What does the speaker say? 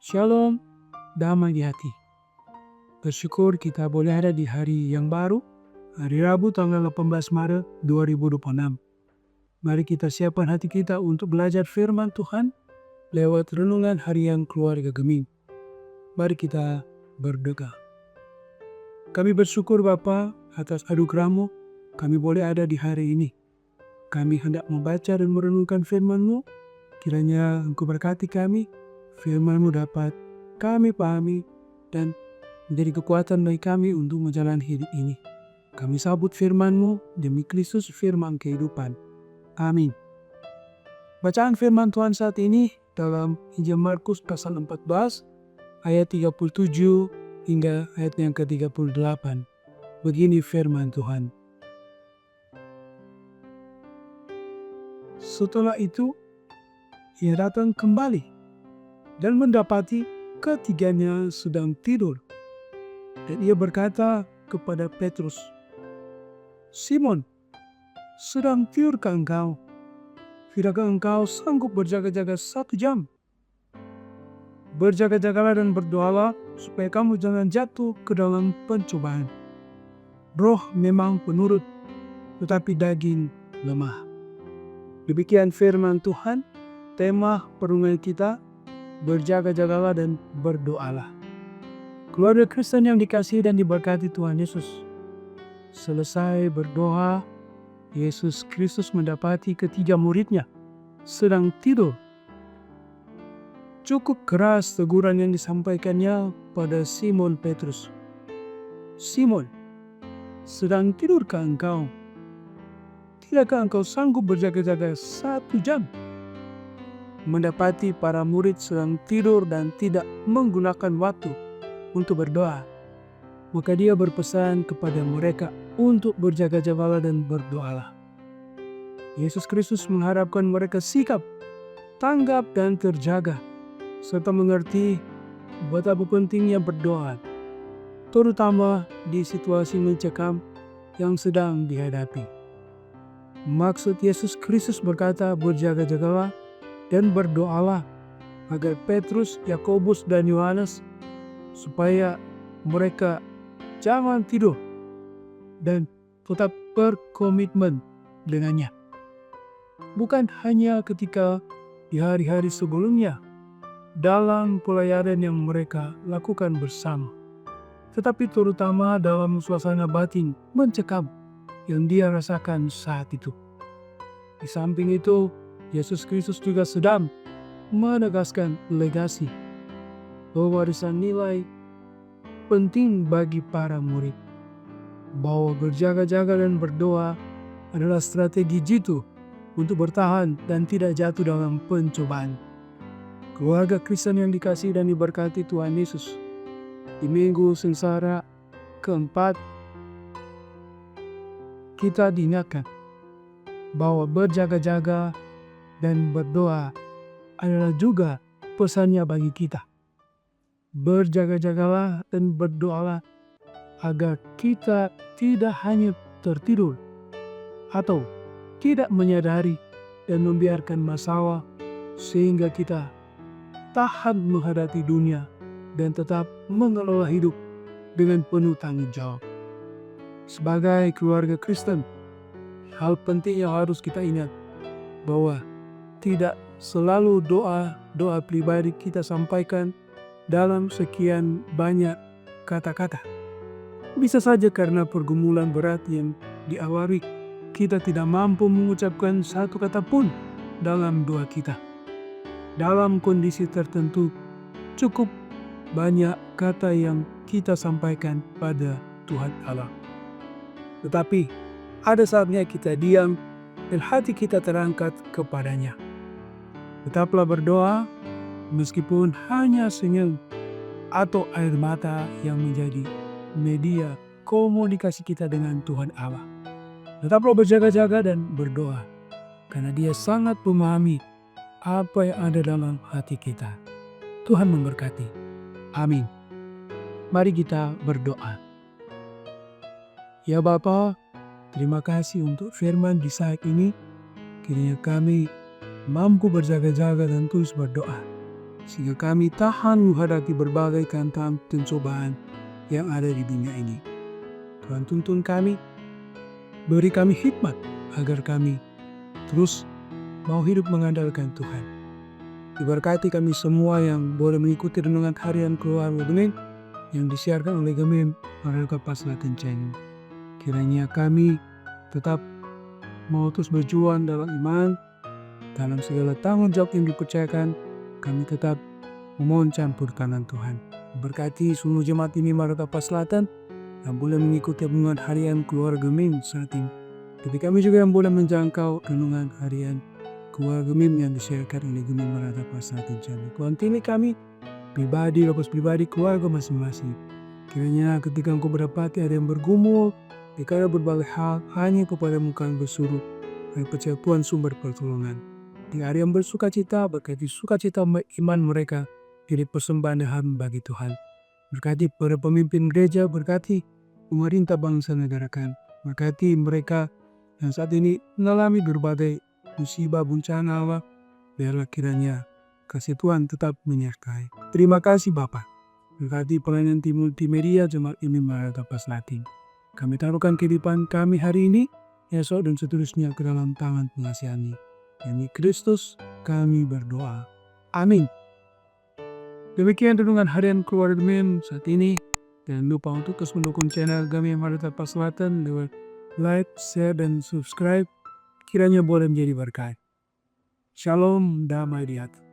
Shalom, damai di hati. Bersyukur kita boleh ada di hari yang baru, hari Rabu tanggal 18 Maret 2026. Mari kita siapkan hati kita untuk belajar firman Tuhan lewat renungan harian keluarga Geming. Mari kita berdoa. Kami bersyukur Bapa atas anugerah-Mu, kami boleh ada di hari ini. Kami hendak membaca dan merenungkan firman-Mu, kiranya Engkau berkati kami, firman-Mu dapat kami pahami dan menjadi kekuatan bagi kami untuk menjalani hidup ini. Kami sambut firman-Mu demi Kristus firman kehidupan. Amin. Bacaan firman Tuhan saat ini dalam Injil Markus pasal 14 ayat 37 hingga ayat yang ke-38. Begini firman Tuhan. Setelah itu, ia datang kembali dan mendapati ketiganya sedang tidur. Dan ia berkata kepada Petrus, "Simon, sedang tidurkah engkau? Tidakkah engkau sanggup berjaga-jaga 1 jam? Berjaga-jagalah dan berdoalah supaya kamu jangan jatuh ke dalam pencobaan. Roh memang penurut, tetapi daging lemah." Demikian firman Tuhan. Tema perundungan kita, berjaga-jagalah dan berdoalah. Keluarga Kristen yang dikasihi dan diberkati Tuhan Yesus, selesai berdoa, Yesus Kristus mendapati ketiga muridnya sedang tidur. Cukup keras teguran yang disampaikannya pada Simon Petrus. "Simon, sedang tidurkah engkau? Tidakkah engkau sanggup berjaga-jaga 1 jam?" Mendapati para murid sedang tidur dan tidak menggunakan waktu untuk berdoa, maka dia berpesan kepada mereka untuk berjaga-jagalah dan berdoalah. Yesus Kristus mengharapkan mereka sikap, tanggap dan terjaga, serta mengerti betapa pentingnya berdoa, terutama di situasi mencekam yang sedang dihadapi. Maksud Yesus Kristus berkata berjaga-jagalah dan berdoalah agar Petrus, Yakobus dan Yohanes supaya mereka jangan tidur dan tetap berkomitmen dengannya. Bukan hanya ketika di hari-hari sebelumnya dalam pelayanan yang mereka lakukan bersama, tetapi terutama dalam suasana batin mencekam yang dia rasakan saat itu. Di samping itu, Yesus Kristus juga sedang menegaskan legasi bahwa warisan nilai penting bagi para murid, bahwa berjaga-jaga dan berdoa adalah strategi jitu untuk bertahan dan tidak jatuh dalam pencobaan. Keluarga Kristen yang dikasihi dan diberkati Tuhan Yesus, di minggu sengsara keempat kita diingatkan bahwa berjaga-jaga dan berdoa adalah juga pesannya bagi kita. Berjaga-jagalah dan berdoalah agar kita tidak hanya tertidur atau tidak menyadari dan membiarkan masalah sehingga kita tahan menghadapi dunia dan tetap mengelola hidup dengan penuh tanggung jawab. Sebagai keluarga Kristen, hal penting yang harus kita ingat bahwa tidak selalu doa pribadi kita sampaikan dalam sekian banyak kata-kata. Bisa saja karena pergumulan berat yang diawali, kita tidak mampu mengucapkan satu kata pun dalam doa kita. Dalam kondisi tertentu, cukup banyak kata yang kita sampaikan pada Tuhan Allah. Tetapi ada saatnya kita diam dan hati kita terangkat kepadanya. Tetaplah berdoa meskipun hanya senyum atau air mata yang menjadi media komunikasi kita dengan Tuhan Allah. Tetaplah berjaga-jaga dan berdoa karena Dia sangat memahami apa yang ada dalam hati kita. Tuhan memberkati. Amin. Mari kita berdoa. Ya Bapa, terima kasih untuk firman di saat ini. Kiranya kami mampu berjaga-jaga dan terus berdoa sehingga kami tahan menghadapi berbagai tantangan dan cobaan yang ada di dunia ini. Tuhan tuntun kami, beri kami hikmat agar kami terus mau hidup mengandalkan Tuhan. Diberkati kami semua yang boleh mengikuti renungan harian keluarga Gemim yang disiarkan oleh Gemim Merdeka Paslaten Channel. Kiranya kami tetap mau terus berjuang dalam iman, dalam segala tanggung jawab yang dipercayakan, kami tetap memohon campur tangan Tuhan. Berkati seluruh jemaat ini Merdeka Paslaten yang boleh mengikuti renungan harian keluarga Gemim saat ini. Tapi kami juga yang boleh menjangkau renungan harian keluarga Gemim yang disiarkan oleh Gemim Merdeka Paslaten Channel. Tuhan pilih kami pribadi, lepas pribadi, keluarga masing-masing. Kiranya ketika engkau berdapati ada yang bergumul, dikala berbagai hal, hanya kepadamu kami bersuruh, kami percaya Tuhan sumber pertolongan. Di hari yang bersuka cita, berkati sukacita iman mereka, jadi persembahan dan bagi Tuhan. Berkati para pemimpin gereja, berkati pemerintah bangsa negara kami. Berkati mereka yang saat ini mengalami berbagai musibah bencana Allah, biarlah kiranya kasih Tuhan tetap menyertai. Terima kasih Bapa. Berkati pelayanan tim multimedia Jemaat Gemim Merdeka Paslaten. Kami taruhkan kehidupan kami hari ini, esok dan seterusnya ke dalam tangan pengasihan-Nya. Demi Kristus kami berdoa. Amin. Demikian renungan harian keluarga Gemim saat ini. Jangan lupa untuk terus mendukung channel Gemim Merdeka Paslaten lewat like, share, dan subscribe. Kiranya boleh menjadi berkat. Shalom, damai di hati.